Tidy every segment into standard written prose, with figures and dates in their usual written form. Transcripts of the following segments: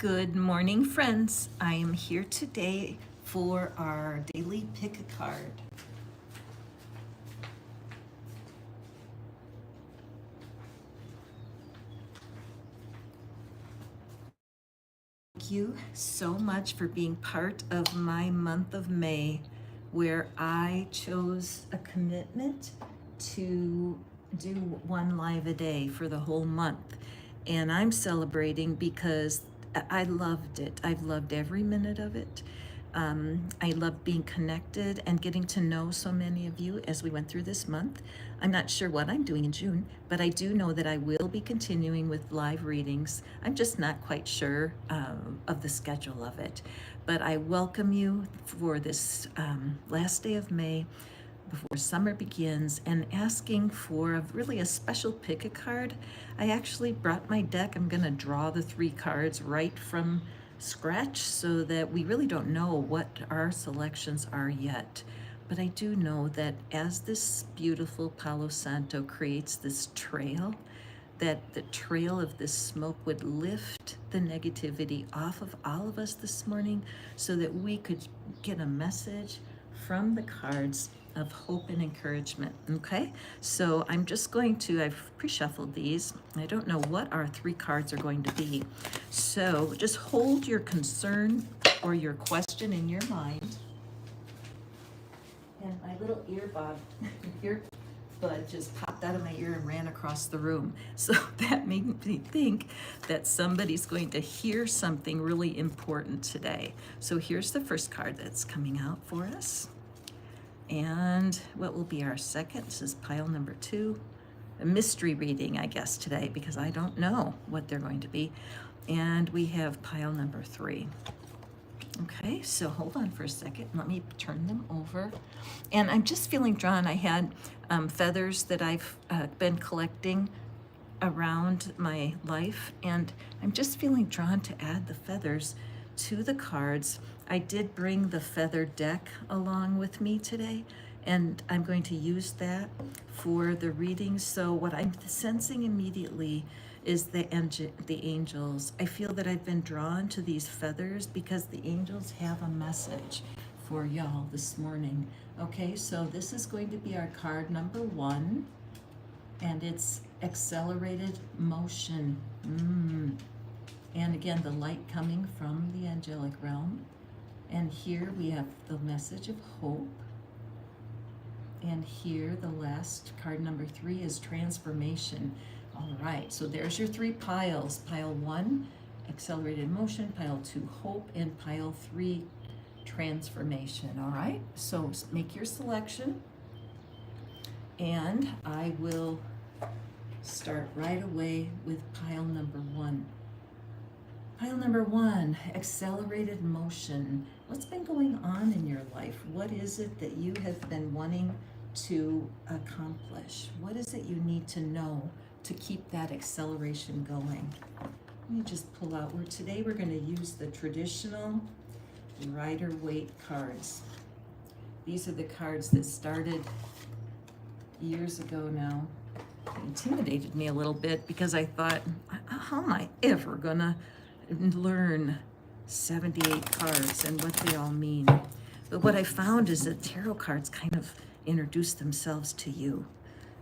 Good morning, friends. I am here today for our daily pick a card. Thank you so much for being part of my month of May, where I chose a commitment to do one live a day for the whole month. And I'm celebrating because I loved it. I've loved every minute of it. I love being connected and getting to know so many of you as we went through this month. I'm not sure what I'm doing in June, but I do know that I will be continuing with live readings. I'm just not quite sure of the schedule of it. But I welcome you for this last day of May before summer begins and asking for really a special pick a card. I actually brought my deck. I'm going to draw the 3 cards right from scratch so that we really don't know what our selections are yet. But I do know that as this beautiful Palo Santo creates this trail, that the trail of this smoke would lift the negativity off of all of us this morning so that we could get a message from the cards of hope and encouragement. Okay, so I'm just going to, I've pre-shuffled these. I don't know what our 3 cards are going to be. So just hold your concern or your question in your mind. And my little earbud just popped out of my ear and ran across the room. So that made me think that somebody's going to hear something really important today. So here's the first card that's coming out for us. And what will be our second? This is pile number 2. A mystery reading, I guess, today, because I don't know what they're going to be. And we have pile number 3. Okay, so hold on for a second. Let me turn them over. And I'm just feeling drawn. I had feathers that I've been collecting around my life, and I'm just feeling drawn to add the feathers to the cards. I did bring the feather deck along with me today, and I'm going to use that for the reading. So what I'm sensing immediately is the angels. I feel that I've been drawn to these feathers because the angels have a message for y'all this morning. Okay, so this is going to be our card number 1, and it's accelerated motion. And again, the light coming from the angelic realm. And here we have the message of hope. And here the last card number 3 is transformation. All right, so there's your 3 piles. Pile 1, accelerated motion. Pile 2, hope. And pile 3, transformation. All right, so make your selection. And I will start right away with pile number 1. Pile number 1, accelerated motion. What's been going on in your life? What is it that you have been wanting to accomplish? What is it you need to know to keep that acceleration going? Let me just pull out. Today we're going to use the traditional Rider-Waite cards. These are the cards that started years ago now. It intimidated me a little bit because I thought, how am I ever gonna learn 78 cards and what they all mean? But what I found is that tarot cards kind of introduce themselves to you,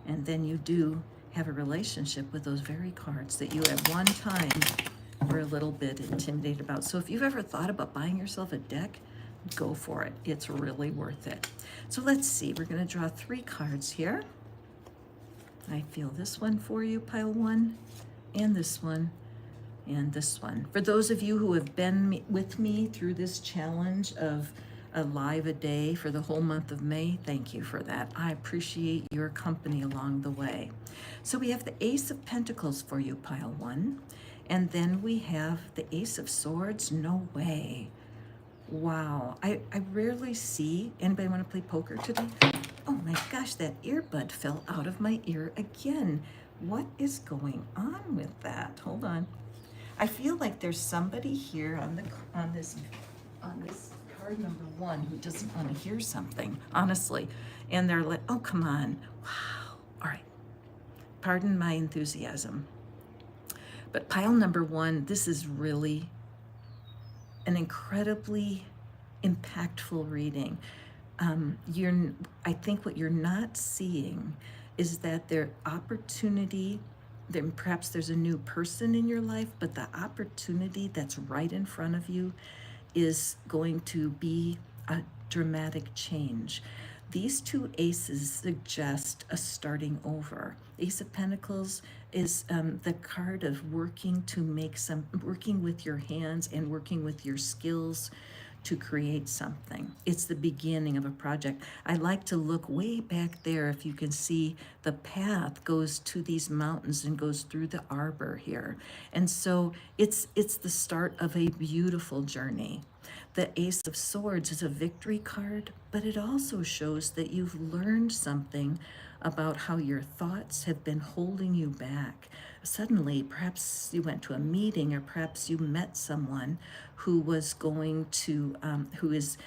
and then you do have a relationship with those very cards that you at one time were a little bit intimidated about. So if you've ever thought about buying yourself a deck, go for it. It's really worth it. So let's see, we're going to draw 3 cards here. I feel this one for you, pile 1, and this one, and this one. For those of you who have been with me through this challenge of a live a day for the whole month of May, thank you for that. I appreciate your company along the way. So we have the Ace of Pentacles for you, pile 1, and then we have the Ace of Swords. No way. Wow, I rarely see, anybody want to play poker today? Oh my gosh, that earbud fell out of my ear again. What is going on with that? Hold on. I feel like there's somebody here on this card number 1 who doesn't want to hear something, honestly. And they're like, oh, come on. Wow. All right. Pardon my enthusiasm. But pile number 1, this is really an incredibly impactful reading. You're, I think what you're not seeing is that there opportunity, then perhaps there's a new person in your life, but the opportunity that's right in front of you is going to be a dramatic change. These two aces suggest a starting over. Ace of Pentacles is the card of working with your hands and working with your skills to create something. It's the beginning of a project. I like to look way back there. If you can see, the path goes to these mountains and goes through the arbor here. And so it's the start of a beautiful journey. The Ace of Swords is a victory card, but it also shows that you've learned something about how your thoughts have been holding you back. Suddenly, perhaps you went to a meeting, or perhaps you met someone who was who is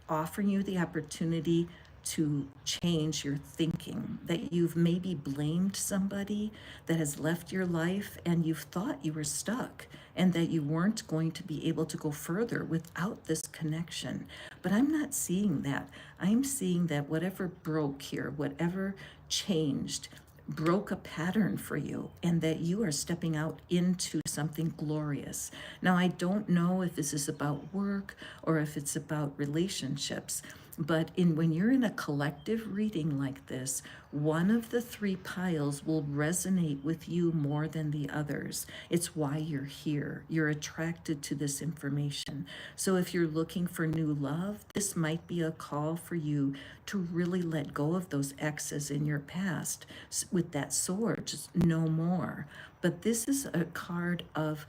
offering you the opportunity to change your thinking, that you've maybe blamed somebody that has left your life and you've thought you were stuck and that you weren't going to be able to go further without this connection. But I'm not seeing that. I'm seeing that whatever broke here, whatever changed, broke a pattern for you, and that you are stepping out into something glorious. Now, I don't know if this is about work or if it's about relationships, but when you're in a collective reading like this, one of the three piles will resonate with you more than the others. It's why you're here. You're attracted to this information. So if you're looking for new love, this might be a call for you to really let go of those exes in your past. With that sword, just no more. But this is a card of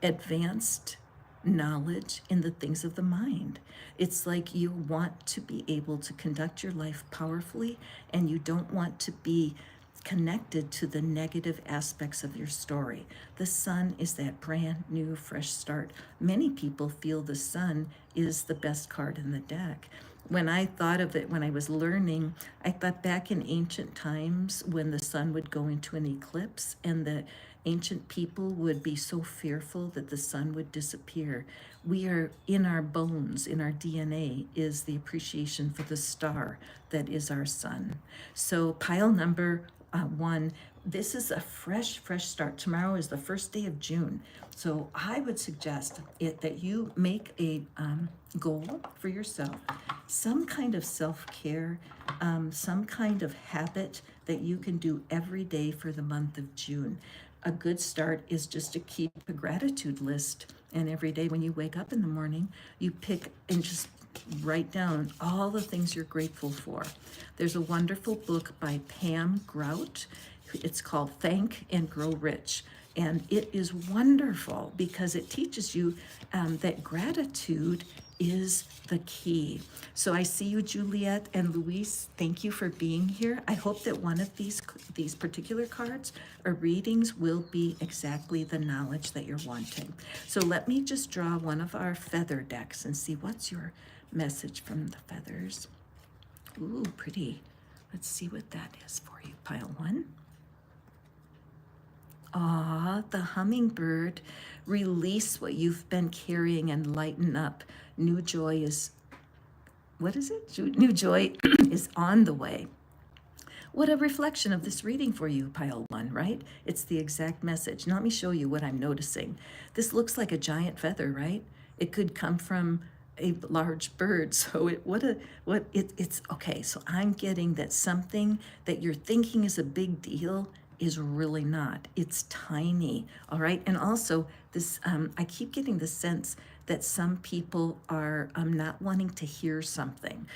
advanced knowledge in the things of the mind. It's like you want to be able to conduct your life powerfully, and you don't want to be connected to the negative aspects of your story. The sun is that brand new, fresh start. Many people feel the sun is the best card in the deck. When I thought of it, when I was learning, I thought back in ancient times when the sun would go into an eclipse and the ancient people would be so fearful that the sun would disappear. We are in our bones, in our DNA, is the appreciation for the star that is our sun. So pile number 1, this is a fresh start. Tomorrow is the first day of June. So I would suggest that you make a goal for yourself, some kind of self-care, some kind of habit that you can do every day for the month of June. A good start is just to keep a gratitude list. And every day when you wake up in the morning, you pick and just write down all the things you're grateful for. There's a wonderful book by Pam Grout. It's called Thank and Grow Rich. And it is wonderful because it teaches you that gratitude is the key. So I see you, Juliet and Luis. Thank you for being here. I hope that one of these particular cards or readings will be exactly the knowledge that you're wanting. So let me just draw one of our feather decks and see what's your message from the feathers. Ooh, pretty. Let's see what that is for you. Pile 1. Ah, the hummingbird. Release what you've been carrying and lighten up. New joy is, what is it? New joy is on the way. What a reflection of this reading for you, pile 1, right? It's the exact message. Now let me show you what I'm noticing. This looks like a giant feather, right? It could come from a large bird. So it's okay. So I'm getting that something that you're thinking is a big deal is really not. It's tiny. All right. And also this, I keep getting the sense that some people are not wanting to hear something.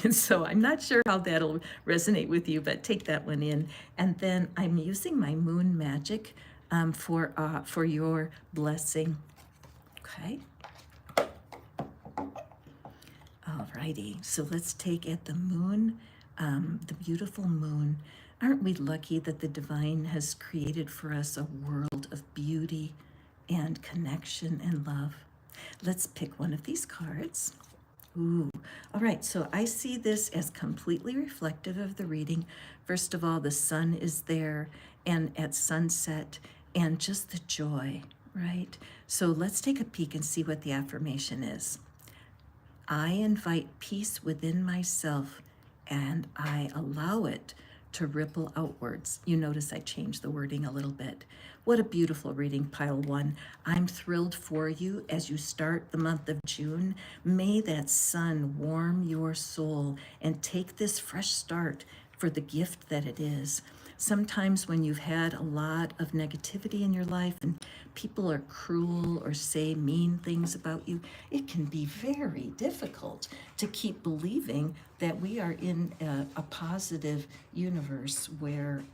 And so I'm not sure how that'll resonate with you, but take that one in. And then I'm using my moon magic for your blessing. Okay. Alrighty, so let's take at the moon, the beautiful moon. Aren't we lucky that the divine has created for us a world of beauty and connection and love? Let's pick one of these cards. Ooh, all right, so I see this as completely reflective of the reading. First of all, the sun is there and at sunset, and just the joy, right? So let's take a peek and see what the affirmation is. I invite peace within myself and I allow it to ripple outwards. You notice I changed the wording a little bit. What a beautiful reading, pile one. I'm thrilled for you as you start the month of June. May that sun warm your soul and take this fresh start for the gift that it is. Sometimes when you've had a lot of negativity in your life and people are cruel or say mean things about you, it can be very difficult to keep believing that we are in a positive universe where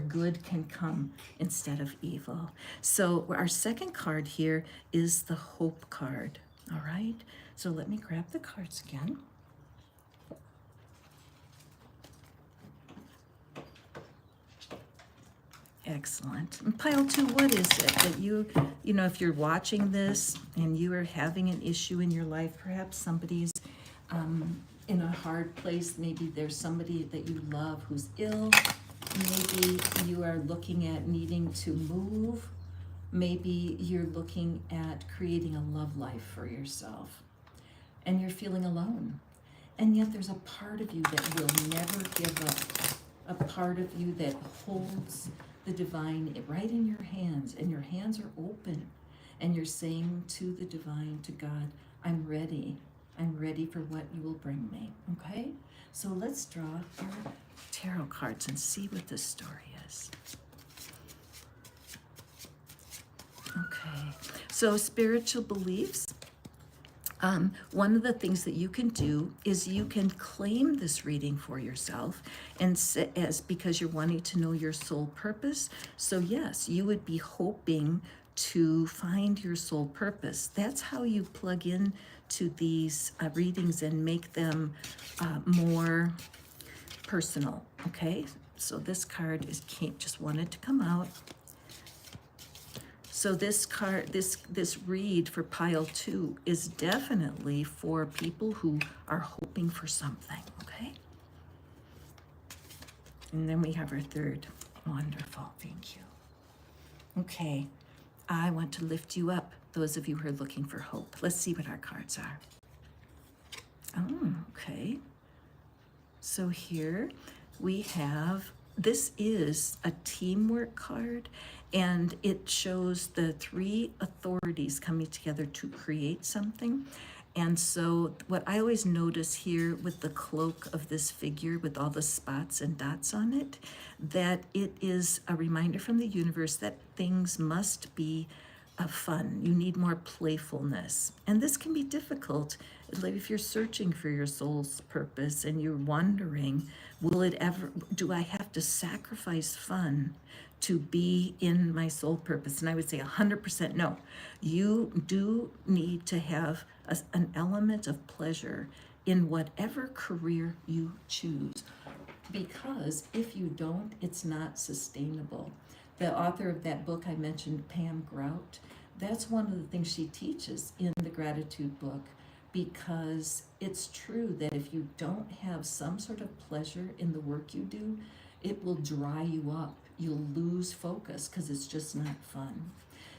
good can come instead of evil. So our second card here is the Hope card. All right, so let me grab the cards again. Excellent. And pile two, what is it that you know, if you're watching this and you are having an issue in your life, perhaps somebody's in a hard place, maybe there's somebody that you love who's ill, maybe you are looking at needing to move, maybe you're looking at creating a love life for yourself, and you're feeling alone. And yet there's a part of you that will never give up, a part of you that holds the divine right in your hands, and your hands are open, and you're saying to the divine, to God, I'm ready for what you will bring me. Okay, so let's draw our tarot cards and see what this story is. Okay, so spiritual beliefs. One of the things that you can do is you can claim this reading for yourself, and as because you're wanting to know your soul purpose. So yes, you would be hoping to find your soul purpose. That's how you plug in to these readings and make them more personal. Okay, so this card just wanted to come out. So this card, this read for pile two is definitely for people who are hoping for something, okay? And then we have our third. Wonderful, thank you. Okay, I want to lift you up, those of you who are looking for hope. Let's see what our cards are. Oh, okay. So here we have, this is a teamwork card, and it shows the three authorities coming together to create something. And so what I always notice here with the cloak of this figure with all the spots and dots on it, that it is a reminder from the universe that things must be fun. You need more playfulness. And this can be difficult if you're searching for your soul's purpose and you're wondering, do I have to sacrifice fun to be in my soul purpose? And I would say 100% no. You do need to have an element of pleasure in whatever career you choose, because if you don't, it's not sustainable. The author of that book I mentioned, Pam Grout, that's one of the things she teaches in the gratitude book, because it's true that if you don't have some sort of pleasure in the work you do, it will dry you up. You'll lose focus because it's just not fun.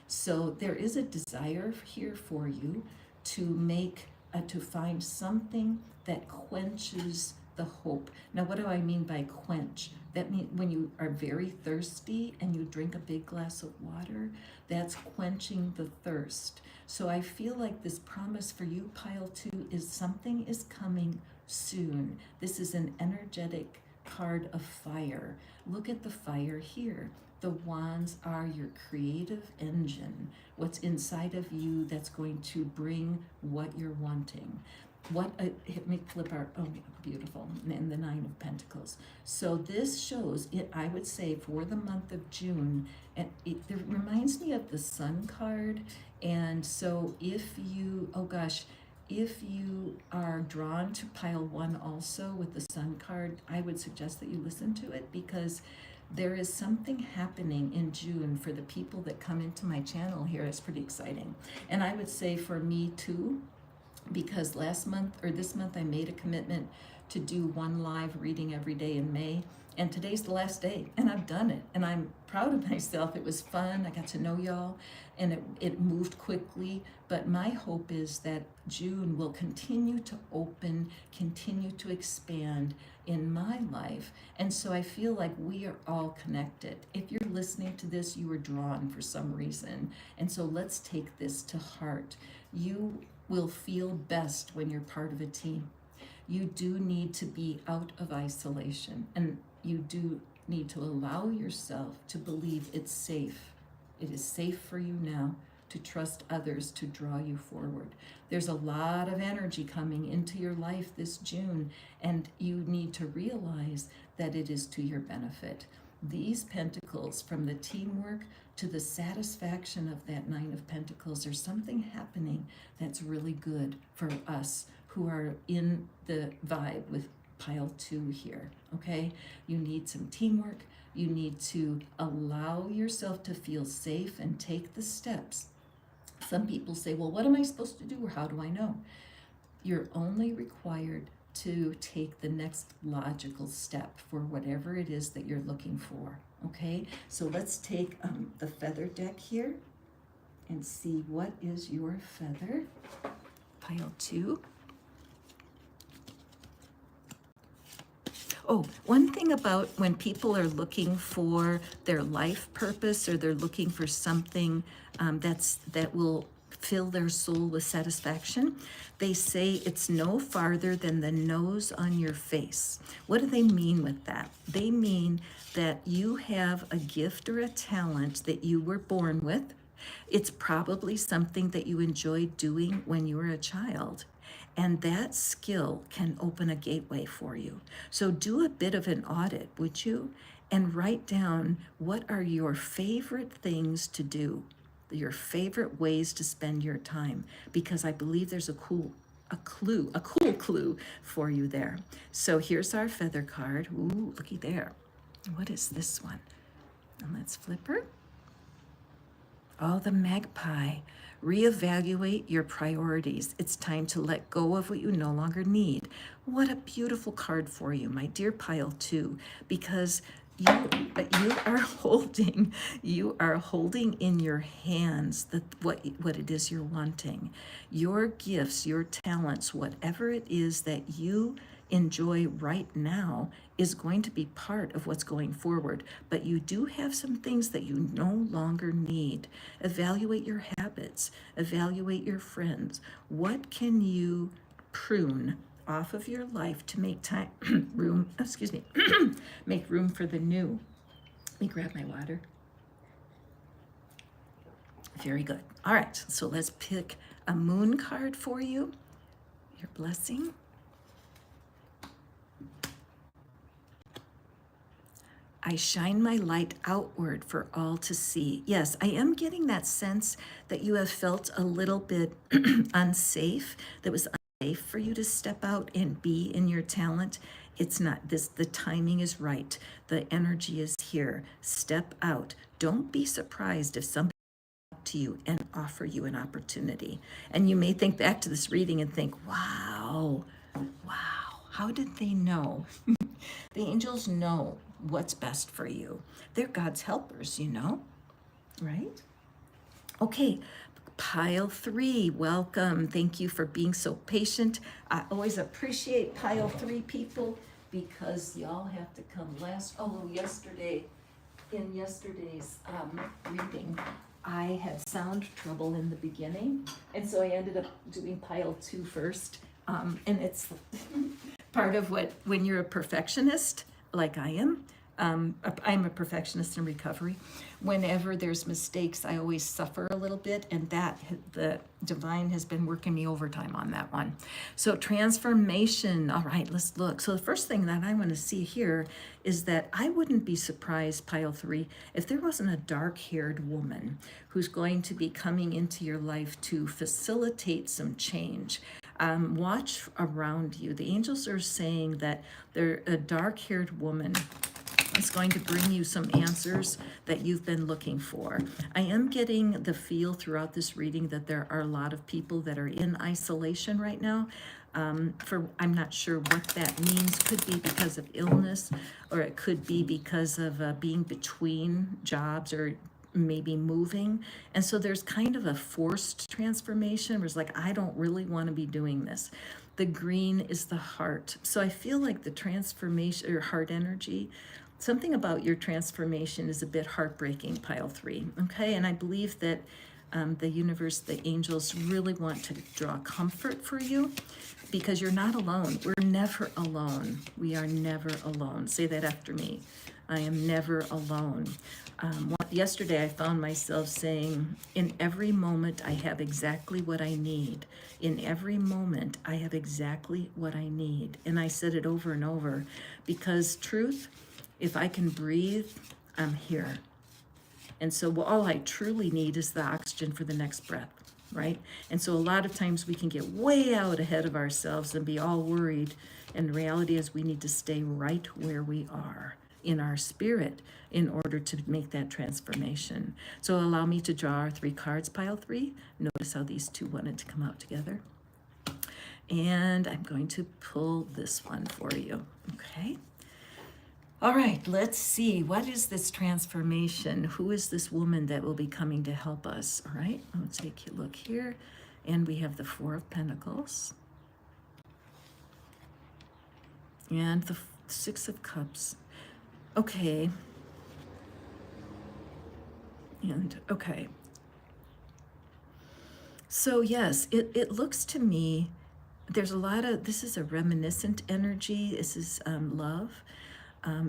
So there is a desire here for you to find something that quenches the hope. Now, what do I mean by quench? That means when you are very thirsty and you drink a big glass of water, that's quenching the thirst. So I feel like this promise for you, pile two, is something is coming soon. This is an energetic card of fire. Look at the fire here. The wands are your creative engine, what's inside of you that's going to bring what you're wanting. Let me flip our, oh, beautiful, and the Nine of Pentacles. So this shows, I would say, for the month of June, and it reminds me of the Sun card. And so if you are drawn to pile one also with the Sun card, I would suggest that you listen to it, because there is something happening in June for the people that come into my channel here. It's pretty exciting. And I would say for me too, because this month I made a commitment to do one live reading every day in May. And today's the last day, and I've done it, and I'm proud of myself. It was fun. I got to know y'all, and it moved quickly. But my hope is that June will continue to open, continue to expand in my life. And so I feel like we are all connected. If you're listening to this, you were drawn for some reason. And so let's take this to heart. You will feel best when you're part of a team. You do need to be out of isolation, and you do need to allow yourself to believe it's safe. It is safe for you now to trust others to draw you forward. There's a lot of energy coming into your life this June, and you need to realize that it is to your benefit. These pentacles, from the teamwork to the satisfaction of that Nine of Pentacles, there's something happening that's really good for us who are in the vibe with pile 2 here, okay? You need some teamwork. You need to allow yourself to feel safe and take the steps. Some people say, well, what am I supposed to do, or how do I know? You're only required to take the next logical step for whatever it is that you're looking for, okay? So let's take the feather deck here and see what is your feather. Pile 2. Oh, one thing about when people are looking for their life purpose, or they're looking for something that will fill their soul with satisfaction, they say it's no farther than the nose on your face. What do they mean with that? They mean that you have a gift or a talent that you were born with. It's probably something that you enjoyed doing when you were a child. And that skill can open a gateway for you. So do a bit of an audit, would you? And write down, what are your favorite things to do? Your favorite ways to spend your time? Because I believe there's a cool clue for you there. So here's our feather card. Ooh, looky there. What is this one? And let's flip her. Oh, the magpie. Reevaluate your priorities. It's time to let go of what you no longer need. What a beautiful card for you, my dear pile 2, because you are holding in your hands what it is you're wanting. Your gifts, your talents, whatever it is that you enjoy right now is going to be part of what's going forward. But you do have some things that you no longer need. Evaluate your habits, evaluate your friends. What can you prune off of your life to make time make room for the new? Let me grab my water. Very good. All right, so let's pick a moon card for you. Your blessing. I shine my light outward for all to see. Yes, I am getting that sense that you have felt a little bit unsafe, that was unsafe for you to step out and be in your talent. It's not this, the timing is right. The energy is here. Step out. Don't be surprised if somebody comes up to you and offer you an opportunity. And you may think back to this reading and think, wow, how did they know? The angels know what's best for you. They're God's helpers, you know, right? Okay, pile 3, welcome. Thank you for being so patient. I always appreciate pile 3 people, because y'all have to come last. Although in yesterday's reading, I had sound trouble in the beginning, and so I ended up doing pile 2 first. And it's part of when you're a perfectionist, like I am. I'm a perfectionist in recovery. Whenever there's mistakes, I always suffer a little bit, and the divine has been working me overtime on that one. So transformation. All right, let's look. So the first thing that I want to see here is that I wouldn't be surprised, pile 3, if there wasn't a dark-haired woman who's going to be coming into your life to facilitate some change. Watch around you. The angels are saying that a dark-haired woman It's going to bring you some answers that you've been looking for. I am getting the feel throughout this reading that there are a lot of people that are in isolation right now. I'm not sure what that means. Could be because of illness, or it could be because of being between jobs, or maybe moving. And so there's kind of a forced transformation where it's like, I don't really want to be doing this. The green is the heart. So I feel like the transformation, or heart energy, something about your transformation is a bit heartbreaking, pile 3. Okay, and I believe that the universe, the angels really want to draw comfort for you, because you're not alone. We're never alone. We are never alone. Say that after me. I am never alone. Yesterday I found myself saying, in every moment I have exactly what I need. In every moment I have exactly what I need. And I said it over and over, because truth, if I can breathe, I'm here. And so all I truly need is the oxygen for the next breath, right? And so a lot of times we can get way out ahead of ourselves and be all worried. And the reality is we need to stay right where we are in our spirit in order to make that transformation. So allow me to draw our 3 cards, pile 3. Notice how these 2 wanted to come out together. And I'm going to pull this one for you, okay? All right, let's see. What is this transformation? Who is this woman that will be coming to help us? All right, let's take a look here. And we have the 4 of Pentacles. And the 6 of Cups. Okay. And okay. So yes, it looks to me, there's a lot of, this is a reminiscent energy. This is love.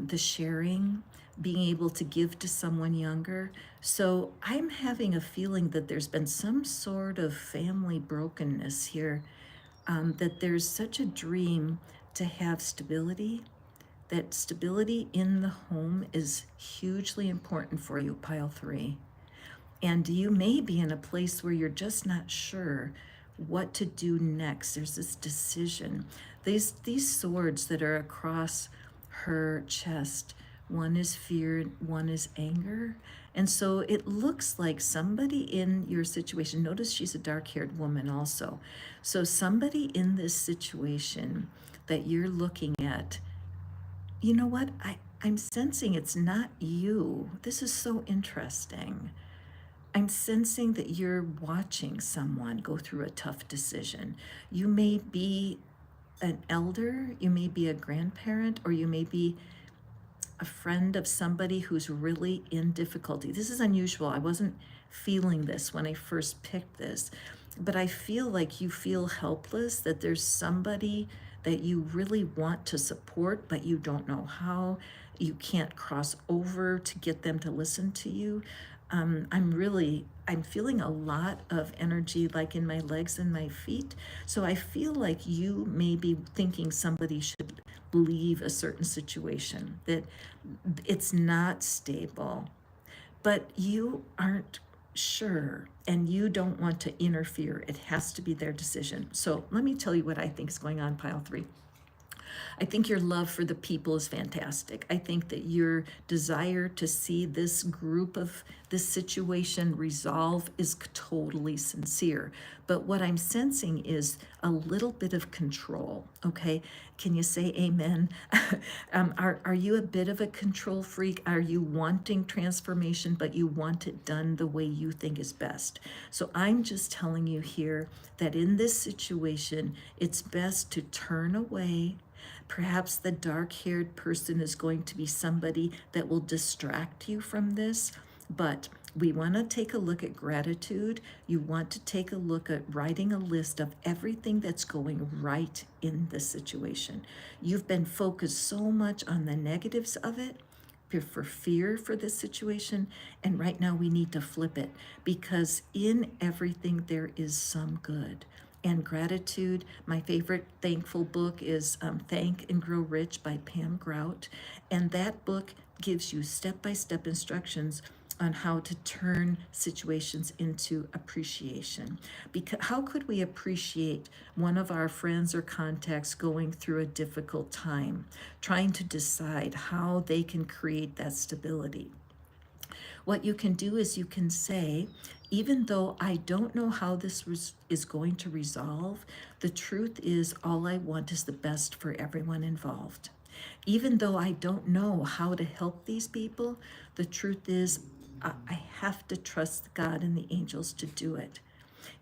The sharing, being able to give to someone younger. So I'm having a feeling that there's been some sort of family brokenness here, that there's such a dream to have stability, that stability in the home is hugely important for you, pile 3. And you may be in a place where you're just not sure what to do next. There's this decision. These swords that are across her chest, one is fear, one is anger. And so it looks like somebody in your situation, notice she's a dark-haired woman also. So somebody in this situation that you're looking at, you know what? I'm sensing it's not you. This is so interesting. I'm sensing that you're watching someone go through a tough decision. You may be an elder, you may be a grandparent, or you may be a friend of somebody who's really in difficulty. This is unusual. I wasn't feeling this when I first picked this, but I feel like you feel helpless, that there's somebody that you really want to support, but you don't know how. You can't cross over to get them to listen to you. I'm feeling a lot of energy, like in my legs and my feet. So I feel like you may be thinking somebody should leave a certain situation, that it's not stable, but you aren't sure and you don't want to interfere. It has to be their decision. So let me tell you what I think is going on, pile 3. I think your love for the people is fantastic. I think that your desire to see this group of this situation resolve is totally sincere. But what I'm sensing is a little bit of control, okay? Can you say amen? Are you a bit of a control freak? Are you wanting transformation, but you want it done the way you think is best? So I'm just telling you here that in this situation, it's best to turn away. Perhaps the dark-haired person is going to be somebody that will distract you from this, but we want to take a look at gratitude. You want to take a look at writing a list of everything that's going right in this situation. You've been focused so much on the negatives of it, for fear for this situation, and right now we need to flip it, because in everything there is some good. And gratitude, my favorite thankful book is Thank and Grow Rich by Pam Grout. And that book gives you step-by-step instructions on how to turn situations into appreciation. Because how could we appreciate one of our friends or contacts going through a difficult time, trying to decide how they can create that stability? What you can do is you can say, even though I don't know how this is going to resolve, the truth is all I want is the best for everyone involved. Even though I don't know how to help these people, the truth is I have to trust God and the angels to do it.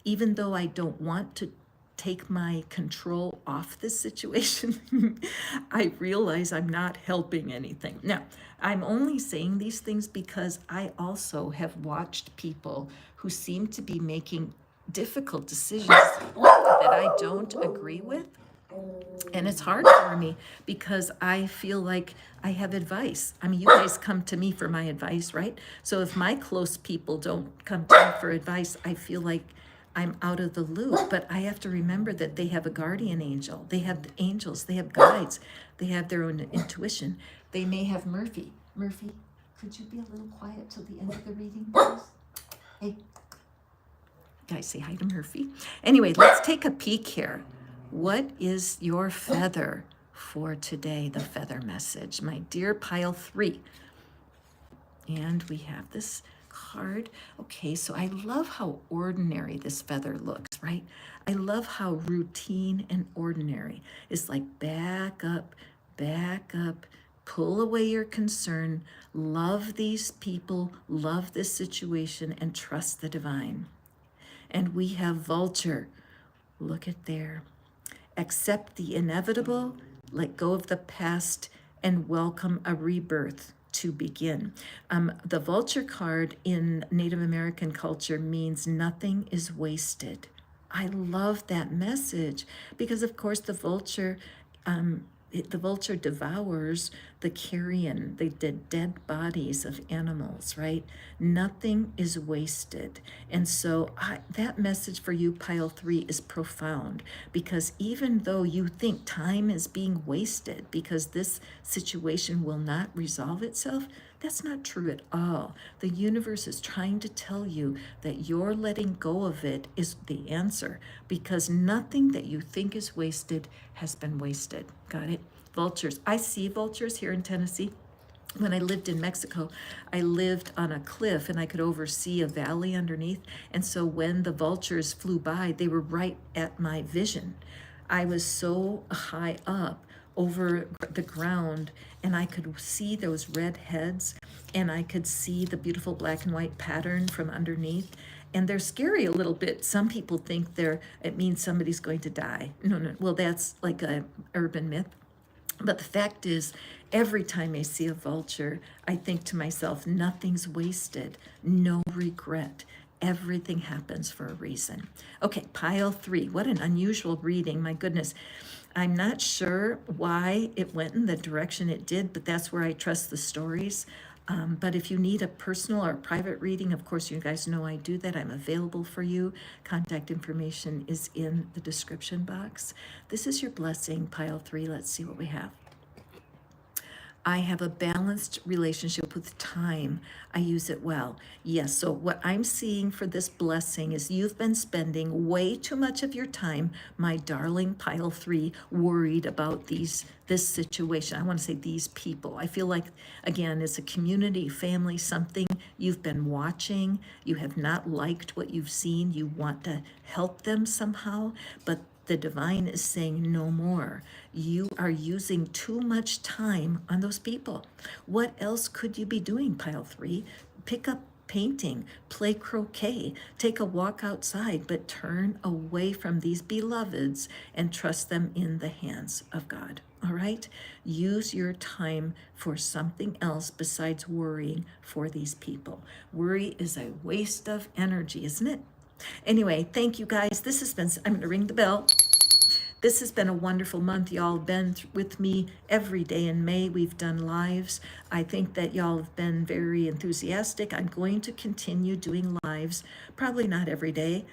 Even though I don't want to take my control off this situation, I realize I'm not helping anything. Now, I'm only saying these things because I also have watched people who seem to be making difficult decisions that I don't agree with. And it's hard for me because I feel like I have advice. I mean, you guys come to me for my advice, right? So if my close people don't come to me for advice, I feel like I'm out of the loop. But I have to remember that they have a guardian angel. They have angels. They have guides. They have their own intuition. They may have Murphy. Murphy, could you be a little quiet till the end of the reading, please? Hey, guys, say hi to Murphy. Anyway, let's take a peek here. What is your feather for today? The feather message, my dear pile 3. And we have this card. Okay, so I love how ordinary this feather looks, right? I love how routine and ordinary. It's like back up, pull away your concern, love these people, love this situation, and trust the divine. And we have vulture. Look at there. Accept the inevitable, let go of the past, and welcome a rebirth to begin. The vulture card in Native American culture means nothing is wasted. I love that message because, of course, the vulture devours the carrion, the dead bodies of animals, right? Nothing is wasted. And so that message for you, pile 3, is profound because even though you think time is being wasted because this situation will not resolve itself, that's not true at all. The universe is trying to tell you that your letting go of it is the answer because nothing that you think is wasted has been wasted. Got it? Vultures. I see vultures here in Tennessee. When I lived in Mexico, I lived on a cliff and I could oversee a valley underneath. And so when the vultures flew by, they were right at my vision. I was so high up over the ground and I could see those red heads and I could see the beautiful black and white pattern from underneath. And they're scary a little bit. Some people think it means somebody's going to die. No. Well, that's like an urban myth. But the fact is, every time I see a vulture, I think to myself, nothing's wasted, no regret. Everything happens for a reason. Okay, pile 3. What an unusual reading. My goodness. I'm not sure why it went in the direction it did, but that's where I trust the stories. But if you need a personal or private reading, of course, you guys know I do that. I'm available for you. Contact information is in the description box. This is your blessing, pile 3. Let's see what we have. I have a balanced relationship with time. I use it well. Yes, so what I'm seeing for this blessing is you've been spending way too much of your time, my darling pile 3, worried about this situation. I want to say these people. I feel like, again, it's a community, family, something you've been watching. You have not liked what you've seen. You want to help them somehow, but the divine is saying no more. You are using too much time on those people. What else could you be doing, pile 3? Pick up painting, play croquet, take a walk outside, but turn away from these beloveds and trust them in the hands of God. All right? Use your time for something else besides worrying for these people. Worry is a waste of energy, isn't it? Anyway, thank you guys. This has been, I'm going to ring the bell. This has been a wonderful month. Y'all have been with me every day in May. We've done lives. I think that y'all have been very enthusiastic. I'm going to continue doing lives, probably not every day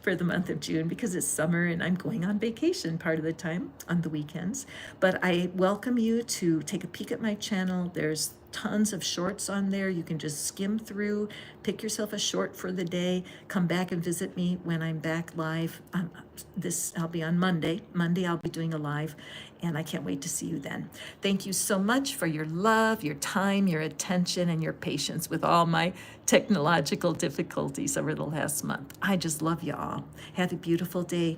for the month of June because it's summer and I'm going on vacation part of the time on the weekends. But I welcome you to take a peek at my channel. There's tons of shorts on there. You can just skim through, pick yourself a short for the day, come back and visit me when I'm back live. I'll be on Monday. Monday I'll be doing a live, and I can't wait to see you then. Thank you so much for your love, your time, your attention, and your patience with all my technological difficulties over the last month. I just love you all. Have a beautiful day.